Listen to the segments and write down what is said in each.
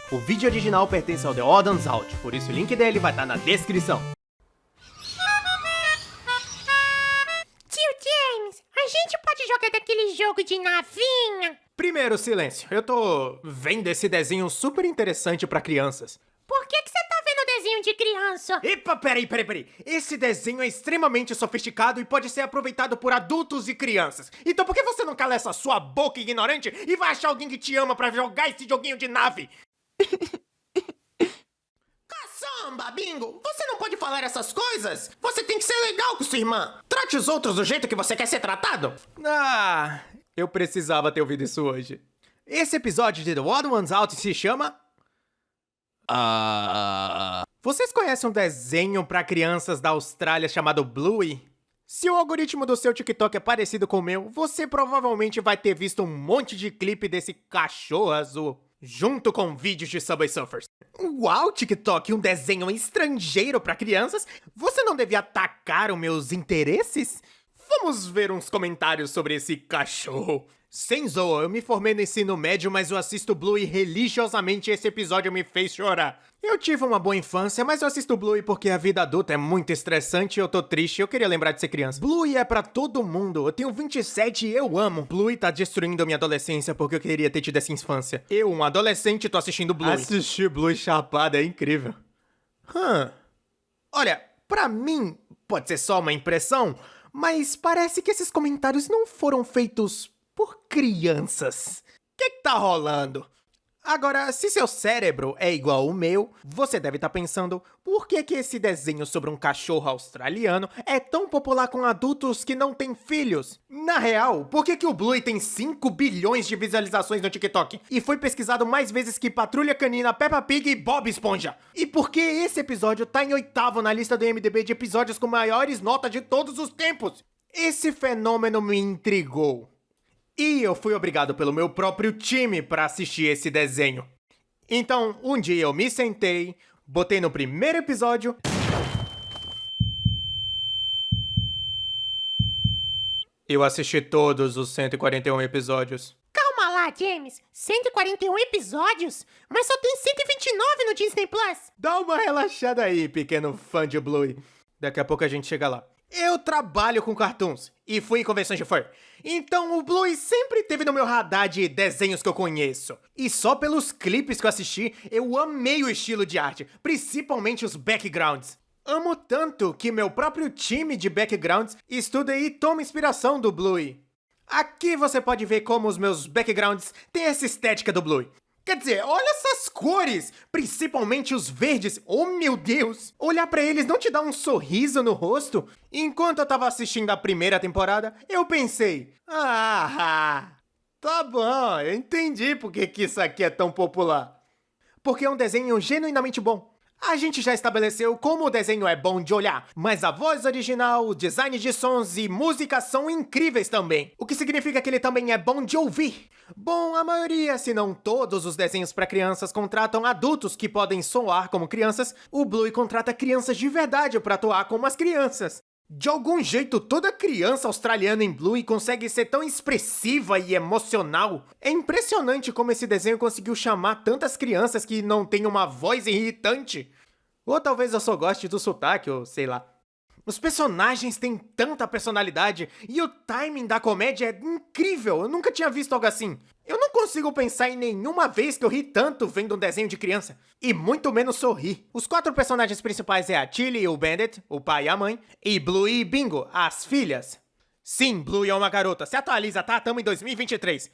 O vídeo original pertence ao The Odd Ones Out, por isso o link dele vai estar na descrição. Tio James, a gente pode jogar daquele jogo de navinha? Primeiro, silêncio. Eu tô vendo esse desenho super interessante pra crianças. Por que você tá vendo desenho de criança? Epa, peraí. Esse desenho é extremamente sofisticado e pode ser aproveitado por adultos e crianças. Então por que você não cala essa sua boca ignorante e vai achar alguém que te ama pra jogar esse joguinho de nave? Caçamba, Bingo! Você não pode falar essas coisas! Você tem que ser legal com sua irmã! Trate os outros do jeito que você quer ser tratado! Ah, eu precisava ter ouvido isso hoje. Esse episódio de The Odd Ones Out se chama... Vocês conhecem um desenho pra crianças da Austrália chamado Bluey? Se o algoritmo do seu TikTok é parecido com o meu, você provavelmente vai ter visto um monte de clipe desse cachorro azul, junto com vídeos de Subway Surfers. Uau, TikTok, um desenho estrangeiro pra crianças? Você não devia atacar os meus interesses? Vamos ver uns comentários sobre esse cachorro. Sem zoa, eu me formei no ensino médio, mas eu assisto Bluey religiosamente e esse episódio me fez chorar. Eu tive uma boa infância, mas eu assisto Bluey porque a vida adulta é muito estressante e eu tô triste. Eu queria lembrar de ser criança. Bluey é pra todo mundo. Eu tenho 27 e eu amo. Bluey tá destruindo a minha adolescência porque eu queria ter tido essa infância. Eu, um adolescente, tô assistindo Bluey. Assistir Bluey chapado é incrível. Olha, pra mim, pode ser só uma impressão, mas parece que esses comentários não foram feitos por crianças. O que tá rolando? Agora, se seu cérebro é igual ao meu, você deve estar pensando por que esse desenho sobre um cachorro australiano é tão popular com adultos que não têm filhos? Na real, por que o Bluey tem 5 bilhões de visualizações no TikTok e foi pesquisado mais vezes que Patrulha Canina, Peppa Pig e Bob Esponja? E por que esse episódio tá em 8º na lista do IMDb de episódios com maiores notas de todos os tempos? Esse fenômeno me intrigou. E eu fui obrigado pelo meu próprio time pra assistir esse desenho. Então, um dia eu me sentei, botei no primeiro episódio... Eu assisti todos os 141 episódios. Calma lá, James. 141 episódios? Mas só tem 129 no Disney Plus. Dá uma relaxada aí, pequeno fã de Bluey. Daqui a pouco a gente chega lá. Eu trabalho com cartoons e fui em convenções de fur. Então o Bluey sempre teve no meu radar de desenhos que eu conheço. E só pelos clipes que eu assisti, eu amei o estilo de arte, principalmente os backgrounds. Amo tanto que meu próprio time de backgrounds estuda e toma inspiração do Bluey. Aqui você pode ver como os meus backgrounds têm essa estética do Bluey. Quer dizer, olha essas cores, principalmente os verdes. Oh, meu Deus! Olhar pra eles não te dá um sorriso no rosto? Enquanto eu tava assistindo a primeira temporada, eu pensei... tá bom, eu entendi por que isso aqui é tão popular. Porque é um desenho genuinamente bom. A gente já estabeleceu como o desenho é bom de olhar, mas a voz original, o design de sons e música são incríveis também. O que significa que ele também é bom de ouvir. Bom, a maioria, se não todos os desenhos para crianças contratam adultos que podem soar como crianças. O Bluey contrata crianças de verdade para atuar como as crianças. De algum jeito, toda criança australiana em Bluey consegue ser tão expressiva e emocional. É impressionante como esse desenho conseguiu chamar tantas crianças que não têm uma voz irritante. Ou talvez eu só goste do sotaque, ou sei lá. Os personagens têm tanta personalidade e o timing da comédia é incrível. Eu nunca tinha visto algo assim. Eu não consigo pensar em nenhuma vez que eu ri tanto vendo um desenho de criança. E muito menos sorrir. Os 4 personagens principais é a Tilly e o Bandit, o pai e a mãe, e Bluey e Bingo, as filhas. Sim, Bluey é uma garota. Se atualiza, tá? Tamo em 2023.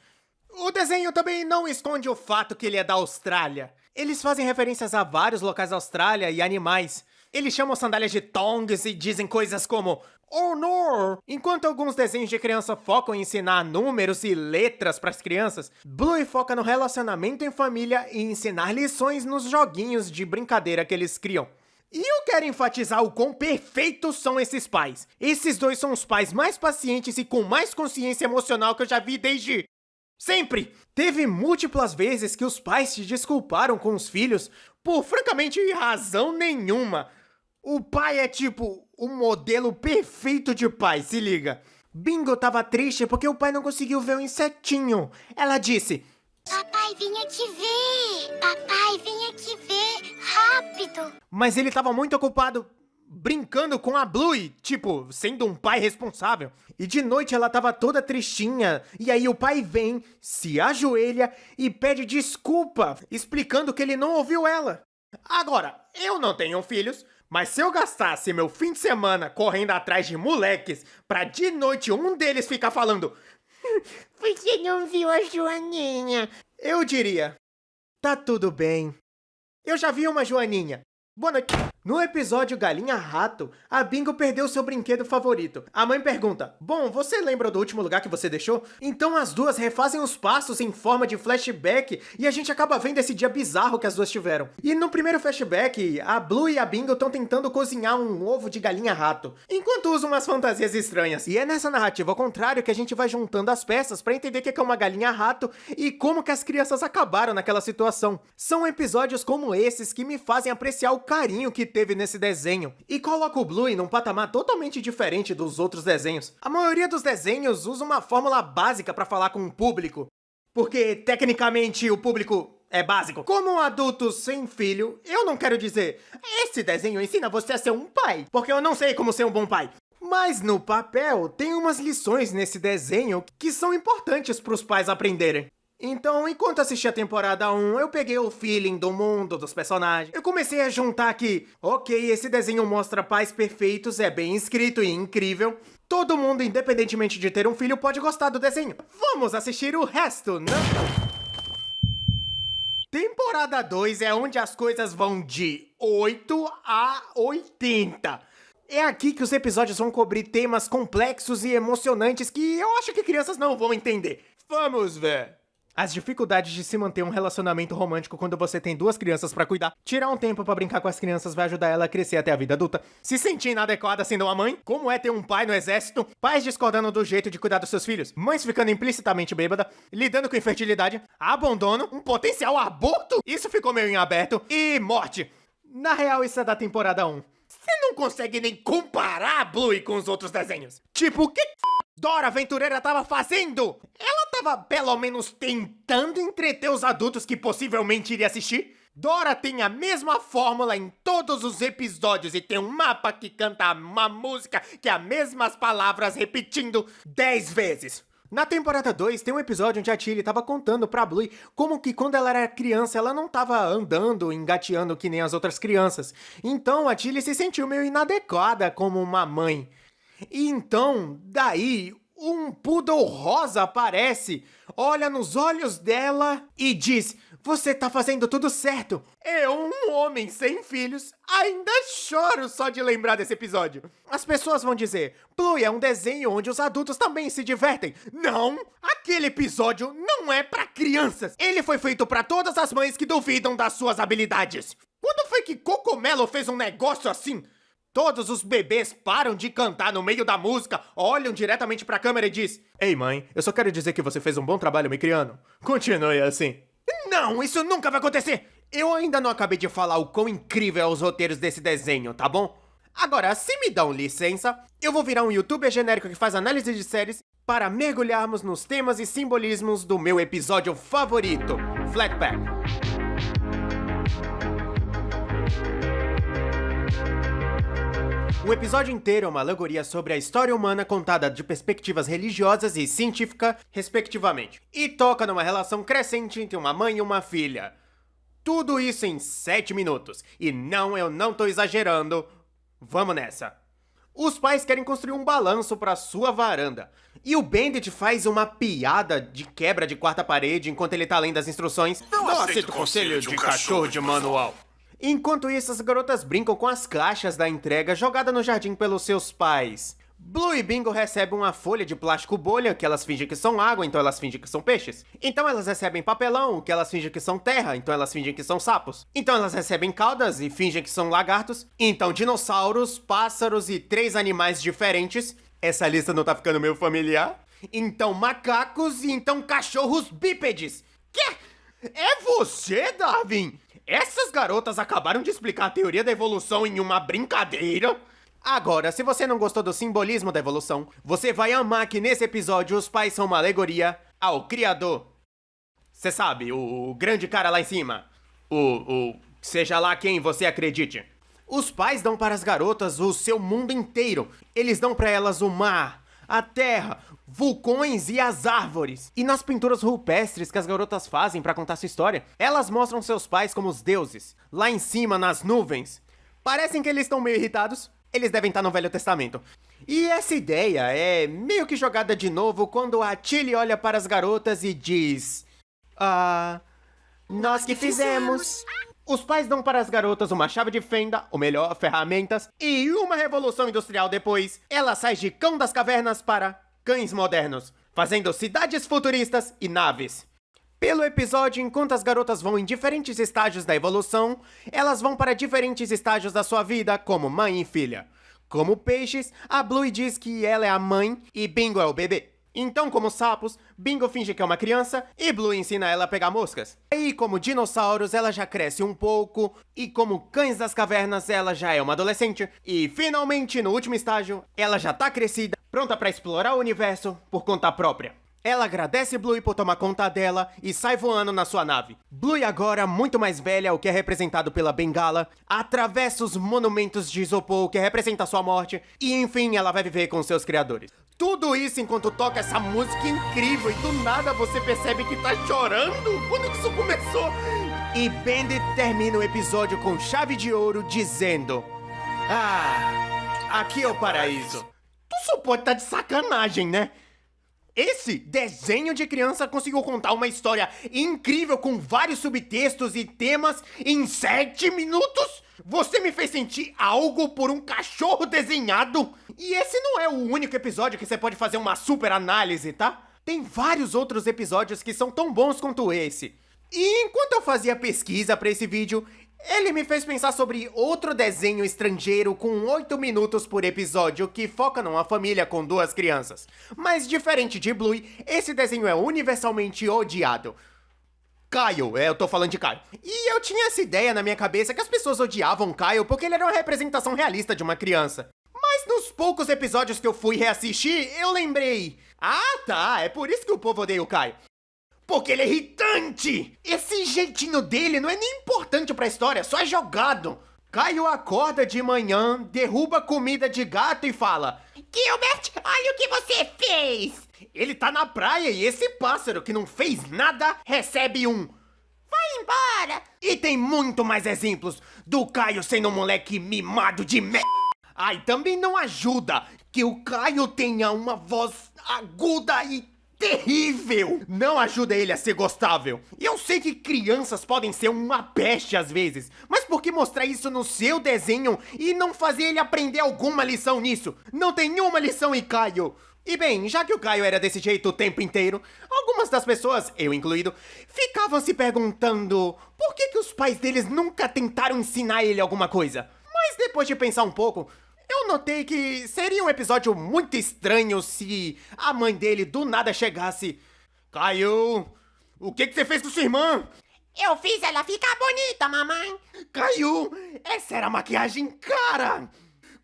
O desenho também não esconde o fato que ele é da Austrália. Eles fazem referências a vários locais da Austrália e animais. Eles chamam sandálias de tongs e dizem coisas como "Oh no!". Enquanto alguns desenhos de criança focam em ensinar números e letras para as crianças, Bluey foca no relacionamento em família e ensinar lições nos joguinhos de brincadeira que eles criam. E eu quero enfatizar o quão perfeitos são esses pais. Esses dois são os pais mais pacientes e com mais consciência emocional que eu já vi desde... sempre! Teve múltiplas vezes que os pais se desculparam com os filhos por, francamente, razão nenhuma. O pai é tipo o modelo perfeito de pai, se liga. Bingo tava triste porque o pai não conseguiu ver o insetinho. Ela disse: Papai vinha te ver! Papai vinha Mas ele tava muito ocupado brincando com a Bluey, tipo, sendo um pai responsável. E de noite ela tava toda tristinha, e aí o pai vem, se ajoelha e pede desculpa, explicando que ele não ouviu ela. Agora, eu não tenho filhos, mas se eu gastasse meu fim de semana correndo atrás de moleques pra de noite um deles ficar falando Você não viu a Joaninha? eu diria, tá tudo bem. Eu já vi uma Joaninha. Boa noite. No episódio Galinha Rato, a Bingo perdeu seu brinquedo favorito. A mãe pergunta, bom, você lembra do último lugar que você deixou? Então as duas refazem os passos em forma de flashback e a gente acaba vendo esse dia bizarro que as duas tiveram. E no primeiro flashback, a Blue e a Bingo estão tentando cozinhar um ovo de galinha rato, enquanto usam umas fantasias estranhas. E é nessa narrativa ao contrário que a gente vai juntando as peças pra entender o que é uma galinha rato e como que as crianças acabaram naquela situação. São episódios como esses que me fazem apreciar o carinho que teve nesse desenho e coloca o Bluey num patamar totalmente diferente dos outros desenhos. A maioria dos desenhos usa uma fórmula básica pra falar com o público, porque tecnicamente o público é básico. Como adulto sem filho, eu não quero dizer esse desenho ensina você a ser um pai, porque eu não sei como ser um bom pai. Mas no papel tem umas lições nesse desenho que são importantes pros pais aprenderem. Então, enquanto assistia a temporada 1, eu peguei o feeling do mundo, dos personagens. Eu comecei a juntar que, ok, esse desenho mostra pais perfeitos, é bem escrito e incrível. Todo mundo, independentemente de ter um filho, pode gostar do desenho. Vamos assistir o resto, não? Temporada 2 é onde as coisas vão de 8 a 80. É aqui que os episódios vão cobrir temas complexos e emocionantes que eu acho que crianças não vão entender. Vamos ver. As dificuldades de se manter um relacionamento romântico quando você tem duas crianças pra cuidar. Tirar um tempo pra brincar com as crianças vai ajudar ela a crescer até a vida adulta. Se sentir inadequada sendo uma mãe. Como é ter um pai no exército. Pais discordando do jeito de cuidar dos seus filhos. Mães ficando implicitamente bêbada. Lidando com infertilidade. Abandono. Um potencial aborto. Isso ficou meio em aberto. E morte. Na real, isso é da temporada 1. Você não consegue nem comparar a Bluey com os outros desenhos. Tipo, o que Dora Aventureira tava fazendo? Ela tava pelo menos tentando entreter os adultos que possivelmente iria assistir? Dora tem a mesma fórmula em todos os episódios e tem um mapa que canta uma música que é as mesmas palavras repetindo 10 vezes. Na temporada 2, tem um episódio onde a Tilly tava contando pra Bluey como que quando ela era criança ela não tava andando, engateando que nem as outras crianças. Então a Tilly se sentiu meio inadequada como uma mãe. E então, daí, um poodle rosa aparece, olha nos olhos dela e diz: você tá fazendo tudo certo. Eu, um homem sem filhos, ainda choro só de lembrar desse episódio. As pessoas vão dizer: Bluey é um desenho onde os adultos também se divertem. Não! Aquele episódio não é pra crianças. Ele foi feito pra todas as mães que duvidam das suas habilidades. Quando foi que Cocomelo fez um negócio assim? Todos os bebês param de cantar no meio da música, olham diretamente pra câmera e diz: ei mãe, eu só quero dizer que você fez um bom trabalho me criando. Continue assim. Não, isso nunca vai acontecer! Eu ainda não acabei de falar o quão incrível é os roteiros desse desenho, tá bom? Agora, se me dão licença, eu vou virar um youtuber genérico que faz análise de séries para mergulharmos nos temas e simbolismos do meu episódio favorito, Flatpack. O episódio inteiro é uma alegoria sobre a história humana contada de perspectivas religiosas e científica, respectivamente, e toca numa relação crescente entre uma mãe e uma filha. Tudo isso em 7 minutos. E não, eu não tô exagerando. Vamos nessa. Os pais querem construir um balanço pra sua varanda. E o Bandit faz uma piada de quebra de quarta parede enquanto ele tá lendo as instruções. Não aceito conselho de um cachorro de manual. Enquanto isso, as garotas brincam com as caixas da entrega jogada no jardim pelos seus pais. Blue e Bingo recebem uma folha de plástico bolha, que elas fingem que são água, então elas fingem que são peixes. Então elas recebem papelão, que elas fingem que são terra, então elas fingem que são sapos. Então elas recebem caudas e fingem que são lagartos. Então dinossauros, pássaros e 3 animais diferentes. Essa lista não tá ficando meio familiar? Então macacos e então cachorros bípedes. Quê? É você, Darwin? Essas garotas acabaram de explicar a teoria da evolução em uma brincadeira? Agora, se você não gostou do simbolismo da evolução, você vai amar que nesse episódio os pais são uma alegoria ao criador. Você sabe, o grande cara lá em cima. O Seja lá quem você acredite. Os pais dão para as garotas o seu mundo inteiro. Eles dão para elas o mar, a terra, vulcões e as árvores. E nas pinturas rupestres que as garotas fazem para contar sua história, elas mostram seus pais como os deuses, lá em cima nas nuvens. Parecem que eles estão meio irritados. Eles devem estar no Velho Testamento. E essa ideia é meio que jogada de novo quando a Tilly olha para as garotas e diz... nós que fizemos. Os pais dão para as garotas uma chave de fenda, ou melhor, ferramentas, e uma revolução industrial depois, ela sai de cão das cavernas para cães modernos, fazendo cidades futuristas e naves. Pelo episódio, enquanto as garotas vão em diferentes estágios da evolução, elas vão para diferentes estágios da sua vida, como mãe e filha. Como peixes, a Bluey diz que ela é a mãe e Bingo é o bebê. Então, como sapos, Bingo finge que é uma criança e Bluey ensina ela a pegar moscas. E como dinossauros, ela já cresce um pouco. E como cães das cavernas, ela já é uma adolescente. E finalmente, no último estágio, ela já tá crescida, pronta pra explorar o universo por conta própria. Ela agradece Bluey por tomar conta dela e sai voando na sua nave. Bluey agora, muito mais velha, o que é representado pela bengala, atravessa os monumentos de isopor, que representa sua morte, e enfim, ela vai viver com seus criadores. Tudo isso enquanto toca essa música incrível e do nada você percebe que tá chorando. Quando que isso começou? E Bandit termina o episódio com chave de ouro dizendo: aqui é o paraíso. Tu só pode tá de sacanagem, né? Esse desenho de criança conseguiu contar uma história incrível com vários subtextos e temas em 7 minutos? Você me fez sentir algo por um cachorro desenhado? E esse não é o único episódio que você pode fazer uma super análise, tá? Tem vários outros episódios que são tão bons quanto esse. E enquanto eu fazia pesquisa pra esse vídeo, ele me fez pensar sobre outro desenho estrangeiro com 8 minutos por episódio que foca numa família com 2 crianças. Mas diferente de Bluey, esse desenho é universalmente odiado. Caio, eu tô falando de Caio. E eu tinha essa ideia na minha cabeça que as pessoas odiavam Caio porque ele era uma representação realista de uma criança. Mas nos poucos episódios que eu fui reassistir, eu lembrei... é por isso que o povo odeia o Caio. Porque ele é irritante! Esse jeitinho dele não é nem importante pra história, só é jogado. Caio acorda de manhã, derruba comida de gato e fala: Gilbert, olha o que você fez! Ele tá na praia e esse pássaro que não fez nada recebe um vai embora! E tem muito mais exemplos do Caio sendo um moleque mimado de merda. E também não ajuda que o Caio tenha uma voz aguda e terrível! Não ajuda ele a ser gostável. E eu sei que crianças podem ser uma peste às vezes, mas por que mostrar isso no seu desenho e não fazer ele aprender alguma lição nisso? Não tem nenhuma lição em Caio. E bem, já que o Caio era desse jeito o tempo inteiro, algumas das pessoas, eu incluído, ficavam se perguntando por que os pais deles nunca tentaram ensinar ele alguma coisa. Mas depois de pensar um pouco, eu notei que seria um episódio muito estranho se a mãe dele do nada chegasse: Caio, o que você fez com sua irmã? Eu fiz ela ficar bonita, mamãe. Caio, essa era maquiagem cara.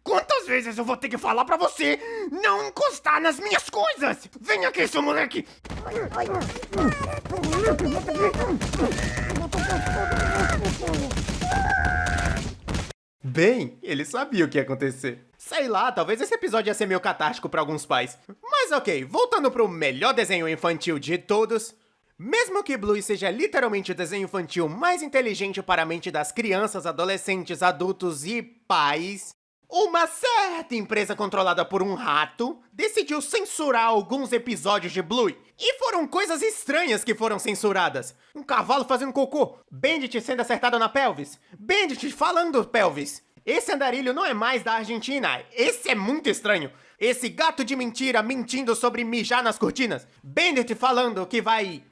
Quantas vezes eu vou ter que falar pra você não encostar nas minhas coisas? Vem aqui, seu moleque. Bem, ele sabia o que ia acontecer. Sei lá, talvez esse episódio ia ser meio catártico pra alguns pais. Mas ok, voltando pro melhor desenho infantil de todos. Mesmo que Bluey seja literalmente o desenho infantil mais inteligente para a mente das crianças, adolescentes, adultos e pais, uma certa empresa controlada por um rato decidiu censurar alguns episódios de Bluey. E foram coisas estranhas que foram censuradas. Um cavalo fazendo cocô, Bandit sendo acertado na pelvis, Bandit falando pelvis. Esse andarilho não é mais da Argentina, esse é muito estranho. Esse gato de mentira mentindo sobre mijar nas cortinas, Bandit falando que vai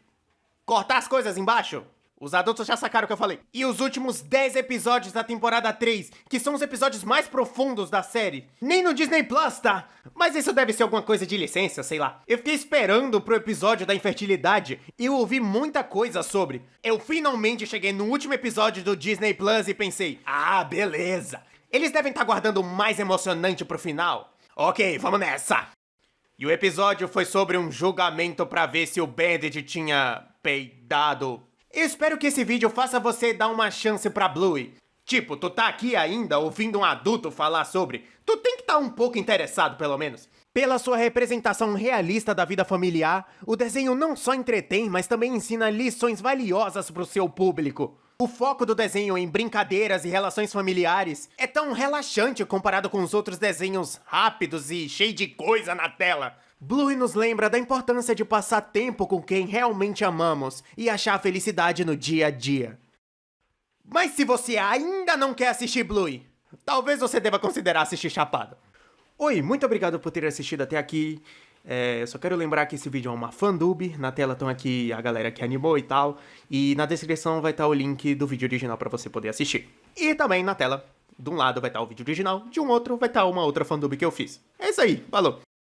cortar as coisas embaixo. Os adultos já sacaram o que eu falei. E os últimos 10 episódios da temporada 3, que são os episódios mais profundos da série. Nem no Disney Plus, tá? Mas isso deve ser alguma coisa de licença, sei lá. Eu fiquei esperando pro episódio da infertilidade e eu ouvi muita coisa sobre. Eu finalmente cheguei no último episódio do Disney Plus e pensei: beleza. Eles devem estar guardando o mais emocionante pro final. Ok, vamos nessa. E o episódio foi sobre um julgamento pra ver se o Bandit tinha peidado. Espero que esse vídeo faça você dar uma chance pra Bluey. Tipo, tu tá aqui ainda ouvindo um adulto falar sobre, tu tem que estar um pouco interessado, pelo menos. Pela sua representação realista da vida familiar, o desenho não só entretém, mas também ensina lições valiosas pro seu público. O foco do desenho em brincadeiras e relações familiares é tão relaxante comparado com os outros desenhos rápidos e cheios de coisa na tela. Bluey nos lembra da importância de passar tempo com quem realmente amamos e achar felicidade no dia a dia. Mas se você ainda não quer assistir Bluey, talvez você deva considerar assistir Chapado. Oi, muito obrigado por ter assistido até aqui. Só quero lembrar que esse vídeo é uma fandub. Na tela estão aqui a galera que animou e tal. E na descrição vai estar o link do vídeo original para você poder assistir. E também na tela, de um lado vai estar o vídeo original, de um outro vai estar uma outra fandub que eu fiz. É isso aí, falou!